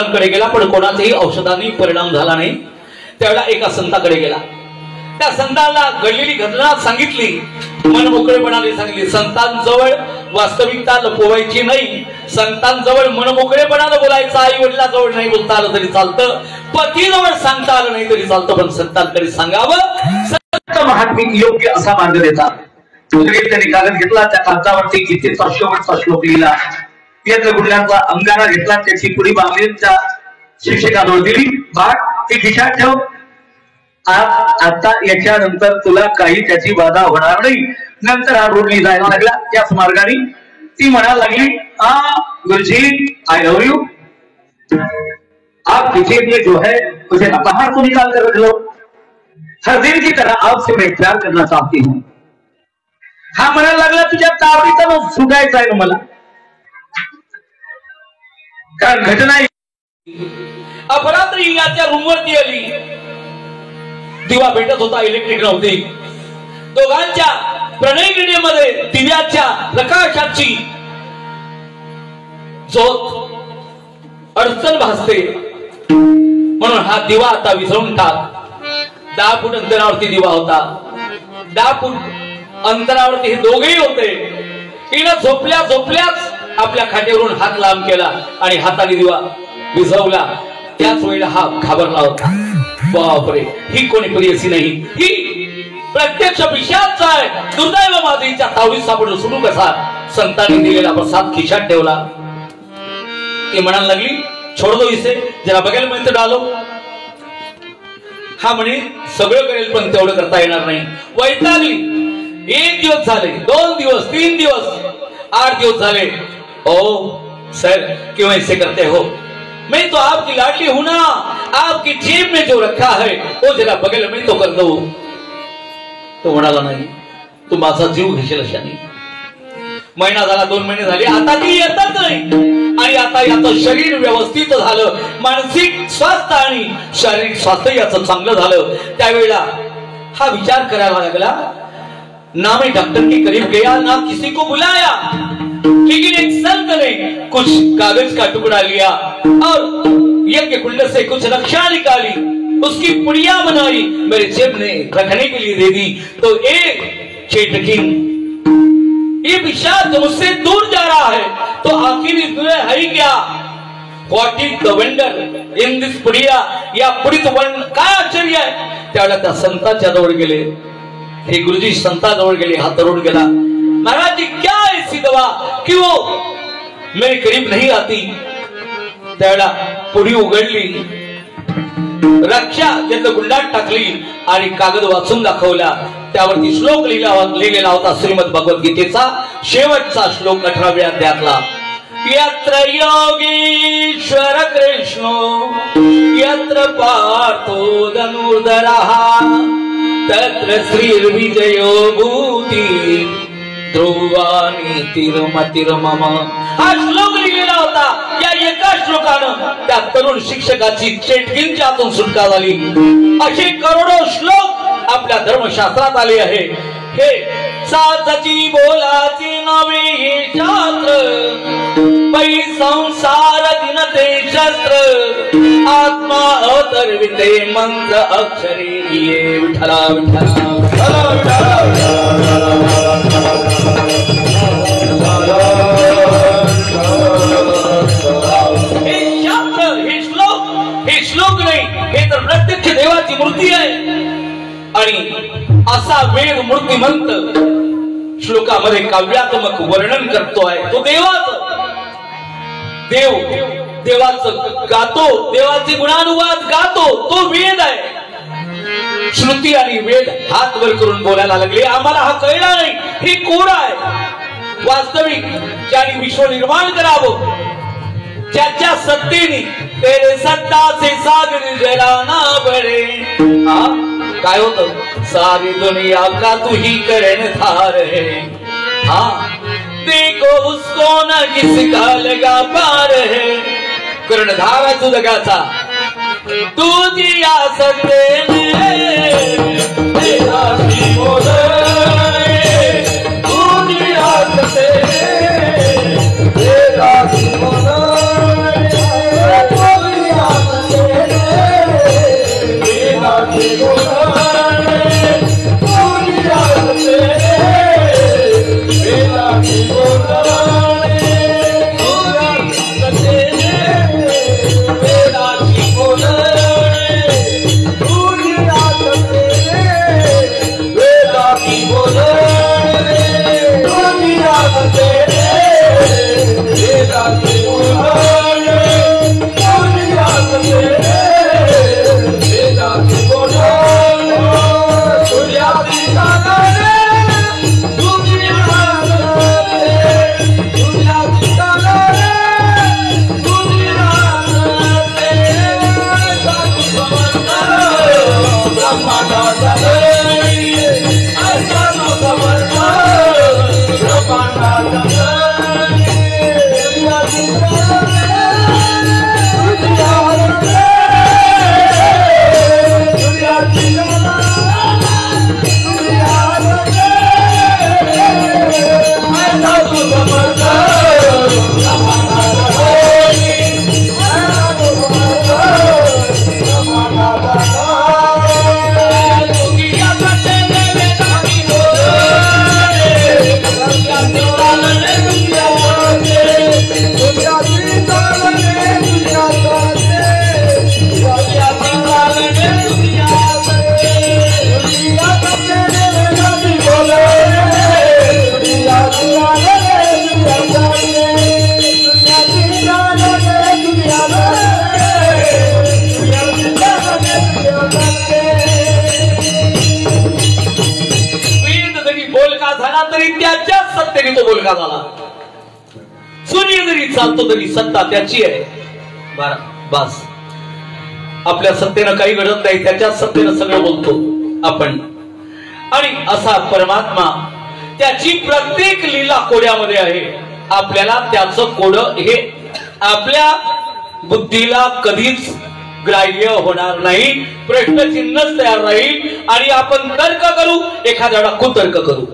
कडे गेला पण कोणाचाही औषधाने परिणाम झाला नाही। त्यावेळेला एका संताकडे गेला। त्या संतांना घडलेली घटना सांगितली, मन मोकळेपणाने सांगितली। संतांजवळ वास्तविकता लपवायची नाही, संतांजवळ मन मोकळेपणाने बोलायचं। आई वडिलांजवळ नाही बोलता आलं तरी चालतं, पतीजवळ सांगता आलं नाही तरी चालतं, पण संतांकडे सांगावं। संत महात्मे योग्य असा मार्ग देतात। त्यांनी कागद घेतला, त्या कागदावरती गीतेचा शेवटचा श्लोक लिहिला, त्यातल्या गुडल्यांचा अंगारा घेतला, त्याची पुढी बांगलीच्या शिक्षकाजवळ दिली, भाग ती खिशात ठेव, आता याच्यानंतर तुला काही त्याची बाधा होणार नाही। नंतर हा रोडनी जायला लागला, त्याच मार्गाने ती म्हणायला लागली, गुरुजी आई लव यू, आप किसी लिए जो है उसे बाहर को निकाल कर रख लो, हर दिन की तरह आपसे मैं प्यार करना चाहती हूँ। हा म्हणायला लागला, तुझ्या तावडीचा सुटायचा आहे मला, कारण घटना अपरात्री याच्या रूमवरती आली, दिवा भेटत होता, इलेक्ट्रिक नव्हती। दोघांच्या प्रणय क्रीडेमध्ये दिव्याच्या प्रकाशाची झोत अडचण भासते, म्हणून हा दिवा आता विझवून टाक। 10 फूट अंतरावरती दिवा होता, 10 फूट अंतरावरती हे दोघेही होते। हिनं झोपल्या झोपल्याच आपल्या खाटेवरून हात लांब केला आणि हाताने दिवा विझवला। त्याच वेळेला हा घाबरला होता, बापरे ही कोणी प्रियसी नाही, ही प्रत्यक्ष पिशाच आहे। दुर्दैव माझीच्या तावडीत सापडलो, सुरू कसा? संतांनी दिलेला प्रसाद खिशात ठेवला। ती म्हणायला लागली, छोड़ दो इसे, जरा बघायला मिळतं डालो। हा म्हणे सगळं करेल पण तेवढं करता येणार नाही, वैतागली। 1 दिवस झाले, 2 दिवस, 3 दिवस, 8 दिवस झाले। ओ सर क्यों ऐसे करते हो, मैं तो आपकी लाडली हूं ना, आपकी जेब में जो रखा है वो जरा बगल में तो कर दो। तो म्हणाला, नाही तू माझा जीव घेशील अशाने। महिना झाला, 2 महिने झाले, आता ती येतच नाही। आणि आता याचं शरीर व्यवस्थित झालं, मानसिक स्वास्थ्य आणि शारीरिक स्वास्थ्य याचं चांगलं झालं। त्यावेळेला हा विचार करायला लागला, ना मैं डॉक्टर के करीब गया, ना किसी को बुलाया, लेकिन एक संत ने कुछ कागज का टुकड़ा लिया और यज्ञ कुंड से कुछ रक्षा निकाली, उसकी पुड़िया बनाई, मेरे जेब में रखने के लिए दे दी। तो एक चेटकी, ये पिशाच मुझसे दूर जा रहा है, तो आखिर इसमें है क्या? What is the wonder in this पुड़िया, या पुड़ित वर्ण काय आश्चर्य आहे? त्यावेळेला त्या संतांच्या जवळ गेले, हे गुरुजी संतांजवळ गेले, हात धरून गेला, महाराज जी क्या ऐसी दवा कि वो मेरे करीब नहीं आती? त्यावेळेला पुडी उघडली, रक्षा त्याचं गुंडात टाकली आणि कागद वाचून दाखवला। त्यावरती श्लोक लिहिलेला होता, श्रीमद भगवद्गीतेचा शेवटचा श्लोक 18व्या अध्यायातला, यत्र योगीश्वर कृष्णो यत्र पार्थो धनुर्धरः तत्र श्रीर्विजयो भूति ध्रुवानी तिरुमतिर्मम। हा श्लोक लिहिलेला होता। या एका श्लोकानं त्या तरुण शिक्षकाची चेटकींच्या हातून सुटका झाली। असे करोडो श्लोक आपल्या धर्मशास्त्रात आले आहे। हे साचाची बोलाची नवे हे शास्त्र, पै संसार दिनते शस्त्र, आत्मा अतर्विते मंत्र अक्षरे ये विठला विठला हे श्लोक नाही, हे तर प्रत्यक्ष देवाची मूर्ती आहे। आणि असा वेद मूर्तिमंत श्लोकामध्ये काव्यात्मक वर्णन करतोय तो देवाचं। देवाचं गातो, देवाचे गुणानुवाद गातो, तो वेद आहे। श्रुती आणि वेद हात वर करून बोलायला लागले, आम्हाला हा कळला नाही, हे कोड आहे। वास्तविक ज्याने विश्व निर्माण करावं, ज्याच्या सत्तेने तेरे सत्ता से सागर जलाना पड़े, काय होतं? सारी दुनिया का तू ही कर्णधार है, हाँ देखो उसको न किसका लगा पार है। कर्णधार तू जगाचा, तुझी सत्तेने तेरा बोल, तुझी सत्तेने तेरा बोल, तो बोलका झाला. सूर्य जरी चालतो तरी सत्ता त्याची आहे. बस आपल्या सत्तेनं काही घडत नाही, त्याच्या सत्तेनं सगळं बोलतो आपण. आणि असा परमात्मा त्याची प्रत्येक लीला कोड्यामध्ये आहे. आपल्याला त्याचं कोड हे आपल्या बुद्धीला कधीच ग्राह्य होणार नाही, प्रश्नचिन्हच तयार राहील आणि आपण तर्क करू, एखाद्याला कुतर्क करू.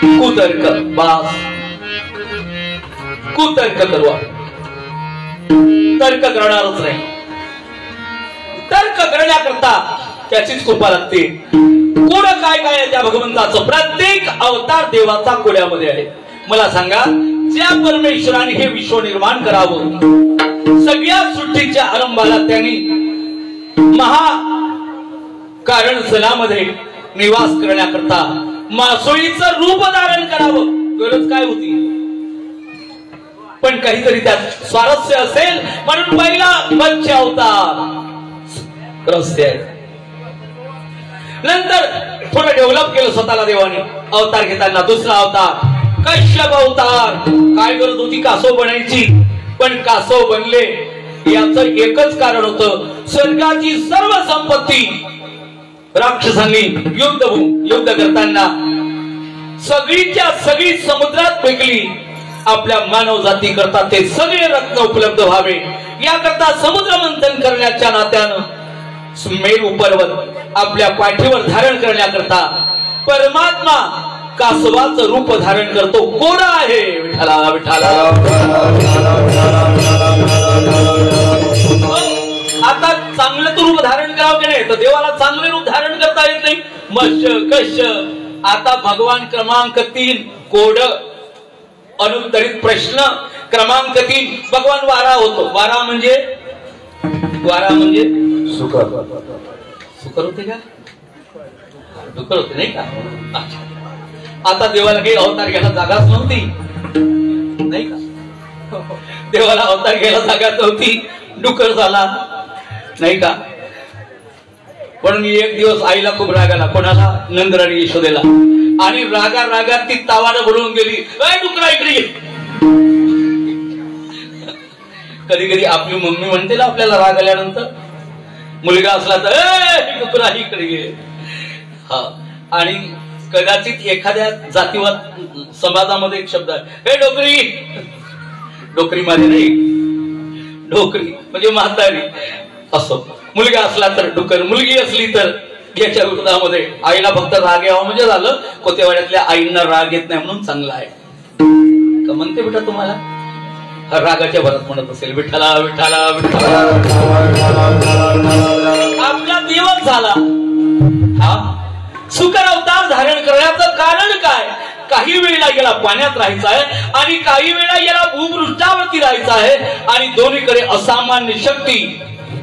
कुतर्क बास कुतर्क करू, तर्क करणारच नाही. तर्क करण्याकरता त्याचीच कृपा लागते. कोड काय काय आहे त्या भगवंताचं? प्रत्येक अवतार देवाचा कोड्यामध्ये आहे. मला सांगा, ज्या परमेश्वराने हे विश्व निर्माण करावं, सगळ्या सृष्टीच्या आरंभाला त्यांनी महा कारण जलामध्ये निवास करण्याकरता मासोळीचं रूप धारण करावं, गरज काय होती? पण काहीतरी त्यात स्वारस्य असेल म्हणून पहिला मत्स्य अवतार रस्ते आहेत. नंतर थोडं डेव्हलप केलं स्वतःला देवाने. अवतार घेताना दुसरा अवतार कश्यप अवतार. काय गरज होती कासव बनायची? पण कासव बनले याचं एकच कारण होतं, स्वर्गाची सर्व संपत्ती राक्षसांनी युद्ध करताना सगळीच्या सगळी समुद्रात फेकली. आपल्या मानव जाती करता ते सगळे रत्न उपलब्ध व्हावे याकरता समुद्र मंथन करण्याच्या नात्यानं मेरू पर्वत आपल्या पाठीवर धारण करण्याकरता परमात्मा कासवाचं रूप धारण करतो. कोड आहे विठ्ठला विठ्ठला. आता चांगलं तो रूप धारण करावं की नाही? तर देवाला चांगले रूप धारण करता येत नाही. मत्स्य कश्य. आता भगवान क्रमांक 3 कोड अनुत्तरित प्रश्न क्रमांक 3 भगवान वारा होतो. वारा म्हणजे सुकर होते का? डुकर होते नाही का? आता देवाला काही अवतार घ्यायला जागाच नव्हती नाही का? देवाला अवतार घ्यायला जागाच नव्हती, डुकर झाला नाही का? पण मी एक दिवस आईला खूप राग आला. कोणाला? नंदराणी यशोदेला. आणि रागात ती तावानं बोलून गेली, डुकरा इकडे. कधी कधी आपली मम्मी म्हणते ना आपल्याला राग आल्यानंतर, मुलगा असला तर डुकरा इकडे गे. हा, आणि कदाचित एखाद्या जातीवाद समाजामध्ये एक शब्द आहे, हे डोकरी. डोकरी माझी नाही, डोकरी म्हणजे म्हातारी असो. मुलगा असला तर डुकर, मुलगी असली तर याच्या विरोधामध्ये. आईला फक्त राग यावा म्हणजे झालं. कोतेवाड्यातल्या आईंना राग येत नाही म्हणून चांगला आहे का म्हणते बेटा तुम्हाला? रागाच्या भरात म्हणत असेल विठ्ठला विठ्ठला विठ्ठला. आपला देवच झाला. हा, सुकर अवतार धारण करण्याचं कारण काय? काही वेळेला याला पाण्यात राहायचं आहे आणि काही वेळा याला भूपृष्ठावरती राहायचं आहे. आणि दोन्हीकडे असामान्य शक्ती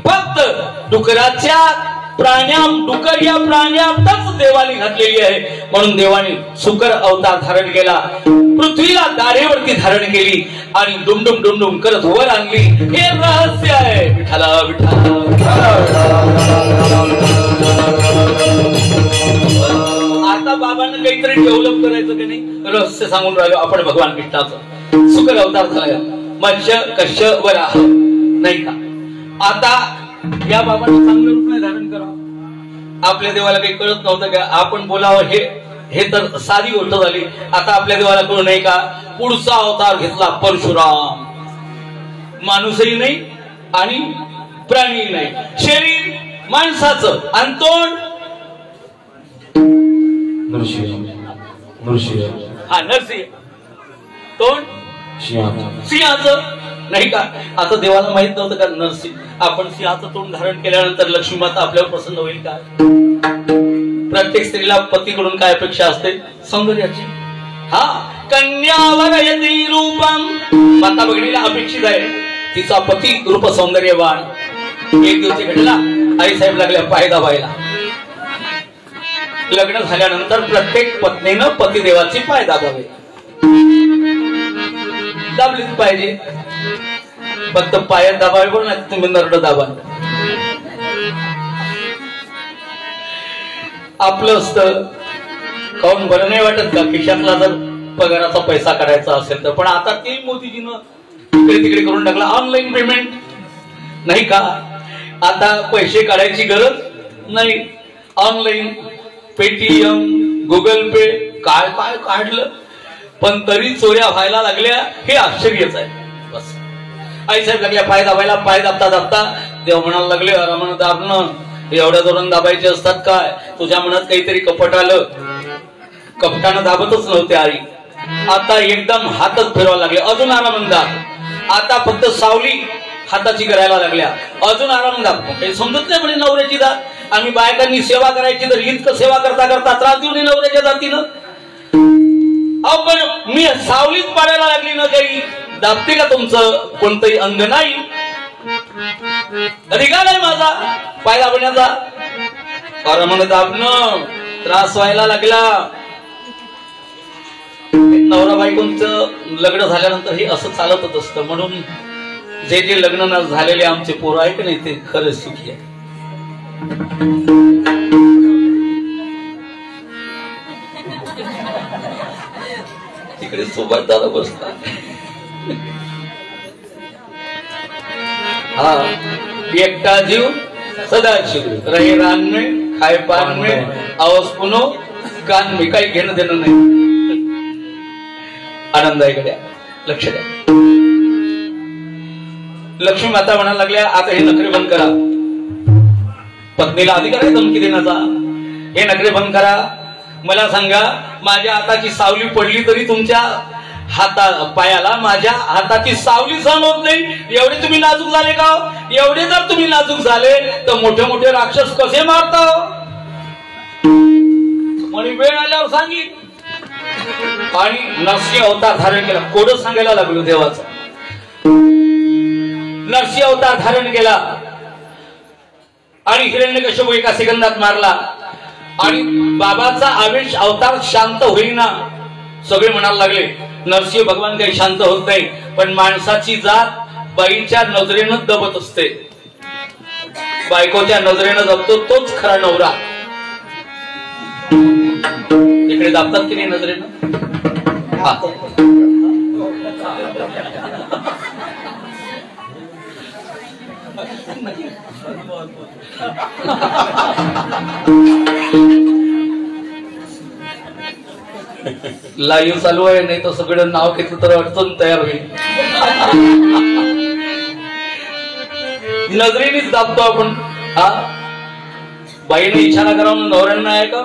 फक्त डुकराच्या डुकर या प्राण्यातच देवाने घातलेली आहे. म्हणून देवाने सुकर अवतार धारण केला, पृथ्वीला दाढेवरती धारण केली आणि डुमडुम डुमडुम करत वर आणली. हे रहस्य आहे विठ्ठला विठ्ठला. आता बाबांना काहीतरी डेव्हलप करायचं की नाही? रहस्य सांगून राहिलो आपण भगवान कृष्णाचं. सुकर अवतार झाला, मत्स्य कश्य वराह नाही का? आता या बाबांचं चांगलं रूप नाही धारण करावं. आपल्या देवाला काही कळत नव्हतं का आपण बोलावं? हे तर साधी गोष्ट झाली. आता आपल्या देवाला कळू नाही का? पुढचा अवतार घेतला परशुराम. माणूसही नाही आणि प्राणी नाही. शरीर माणसाचं आणि तोंड नरसिंह. हा, नरसिंह. तोंड सिंहाचं नाही का? आता देवाला माहित नव्हतं का नरसिंह? आपण सिंहाचं तोंड धारण केल्यानंतर लक्ष्मी माता आपल्यावर प्रसन्न होईल का? प्रत्येक स्त्रीला पतीकडून काय अपेक्षा असते? सौंदर्याची. हा, कन्यावर यती रूपम. माता भगिनीला अपेक्षित आहे तिचा पती रूप सौंदर्यवान. एक दिवशी घडला, आई साहेब लागल्या पाय दाबायला. लग्न झाल्यानंतर प्रत्येक पत्नीनं पतिदेवाची पाय दाबावे. दाबलीच पाहिजे, फक्त पायात दाबावे पण नाही तुम्ही नरड दाबा. आपलं असतं काऊन बरं नाही वाटत का? खिशातला जर पगाराचा पैसा काढायचा असेल तर. पण आता ते मोदीजीनं इकडे तिकडे करून टाकला. ऑनलाईन पेमेंट नाही का, आता पैसे काढायची गरज नाही. ऑनलाईन पेटीएम, गुगल पे काय काय काढलं, पण तरी चोऱ्या व्हायला लागल्या. हे आश्चर्यच आहे. बस आईसाहेब लागल्या पाय दाबायला. पाय दाबता दाबता देव म्हणायला लागले, अरे दाबणं एवढ्या जोरानं दाबायचे असतात काय? तुझ्या मनात काहीतरी कपट आलं. कपटानं दाबतच नव्हते आई. आता एकदम हातच फिरवायला लागले. अजून आराम दाब. आता फक्त सावली हाताची करायला लागल्या. अजून आराम दाब. काही समजत नाही म्हणे नवऱ्याची दात. आम्ही बायकांनी सेवा करायची तर इतकं सेवा करता करता त्रास देऊ नये नवऱ्याच्या दातीनं. अहो पण मी सावलीच पाडायला लागली ना, काही दाबते का तुमचं कोणतंही अंग नाही? अधिकार आहे माझा पाय दाबण्याचा. अरे म्हणत दाबणं त्रास व्हायला लागला. नवरा बायकोंचं लग्न झाल्यानंतर हे असं चालतच असतं. म्हणून जे जे लग्न झालेले आमचे पोरं आहे की नाही ते खरंच सुखी आहे. तिकडे सोबत दादा बसतात. हा एकटा जीव सदाशिव रहे रान में खाए पान में आवाज पुनो कान में. काही घेणं देणं नाही. आनंद आहे गड्या. लक्ष द्या. लक्ष्मी माता म्हणायला लागल्या, आता हे नखरे बंद करा. पत्नीला अधिकार आहे धमकी देण्याचा. हे नखरे बंद करा. मला सांगा, माझ्या हाताची सावली पडली तरी तुमच्या पायाला माझ्या हाताची सावली सहन होत नाही. एवढे तुम्ही नाजूक झाले का? एवढे जर तुम्ही नाजूक झाले तर मोठे मोठे राक्षस कसे मारता? म्हणे वेळ आल्यावर सांगित. आणि नरसिंह अवतार धारण केला. कोडच सांगायला लागलो देवाचा. नरसिंह अवतार धारण केला आणि हिरण्यकश्यप एका सेकंदात मारला. आणि बाबाचा आवेश अवतार शांत होईना. सगळे म्हणायला लागले नरसिंह भगवान काही शांत होत नाही. पण माणसाची जात बाईच्या नजरेनं दबत असते. बायकोच्या नजरेनं दबतो तोच खरा नवरा. इकडे दाबतात की नाही नजरेनं? लाईव्ह चालू आहे, नाही तर सगळं नाव घेतलं तर अडचण तयार होईल. नजरेनेच दाबतो आपण. हा बाईने इशारा करावा नवऱ्यांना ऐका.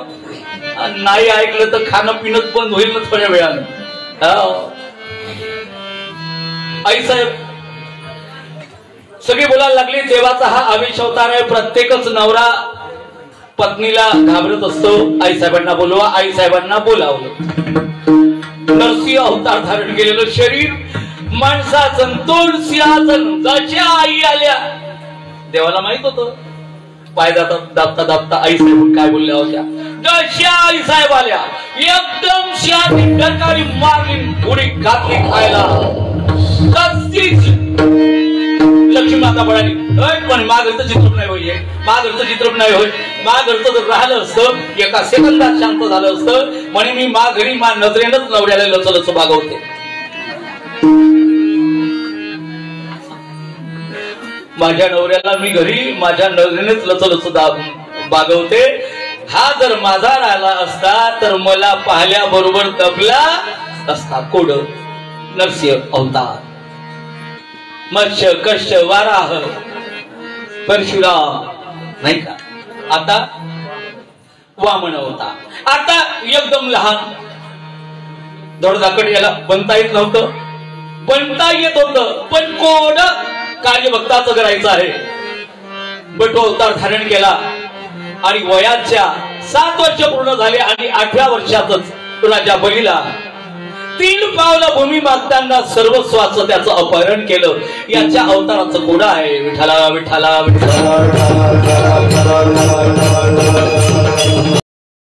नाही ऐकलं तर खाणं पिणं बंद होईल ना थोड्या वेळानं. आई साहेब सगळे बोलायला लागले देवाचा हा आवेश अवतार आहे. प्रत्येकच नवरा पत्नीला घाबरत असतो. आई साहेबांना बोलवा. आई साहेबांना बोलावलं. नरसिंह अवतार धारण केलेलं शरीर माणसाचं तोंड सिंहासन. जशा आई आल्या देवाला माहित होतं. पाय दाबता दाबता आई साहेब काय बोलल्या होत्या. जशा आई साहेब आल्या एकदम शियाची डरकाळी मारली, उडी घातली खायला. लक्ष्मी माता म्हणाली पण माघरचं चित्रप नाही होय. माघरचं चित्रप नाही होय. माघरचं जर राहिलं असतं एका सेकंदात शांत झालं असतं. म्हणे मी माघरी मा नजरेनच नवऱ्याला लचलच बागवते. माझ्या नवऱ्याला मी घरी माझ्या नजरेनेच लचलच बागवते. हा जर माझा राहिला असता तर मला पाहिल्याबरोबर दबला असता. कोड नरसिंह अवतार. मत्स्य कश्य वाराह परशुराम नाही का. आता वामन अवतार. आता एकदम लहान धडधाकट. याला बनता येत नव्हतं. बनता येत होतं पण कोड कार्य भक्ताचं करायचं आहे. बटू अवतार धारण केला आणि वयाच्या 7 वर्ष पूर्ण झाले आणि 8व्या वर्षातच राजा बलीला 3 पावलं भूमी मागताना सर्वस्वाचं त्याचं अपहरण केलं. याच्या अवताराचं कोड आहे विठ्ठला विठ्ठला विठ्ठला.